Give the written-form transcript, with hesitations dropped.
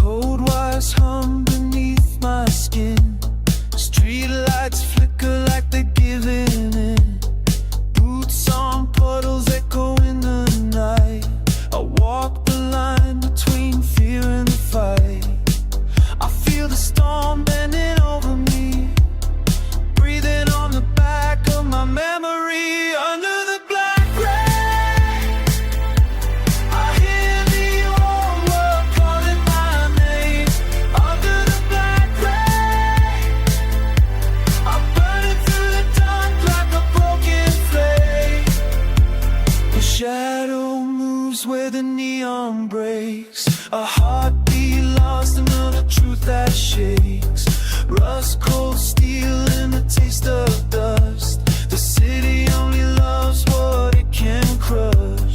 Cold wires hum beneath my skin. Street lights flicker like they're giving in. Boots on puddles echo in the night. I walk the line between fear and the fight. I feel the storm bending over me, breathing on the back of my memory. Under the black rain, I hear the old world calling my name. Under the black rain, I'm burning through the dark like a broken flame. The shadow moves where the neon breaks. A heartbeat lost, another truth that shakes. Rust, cold steel, and the taste of dust. The city only loves what it can crush.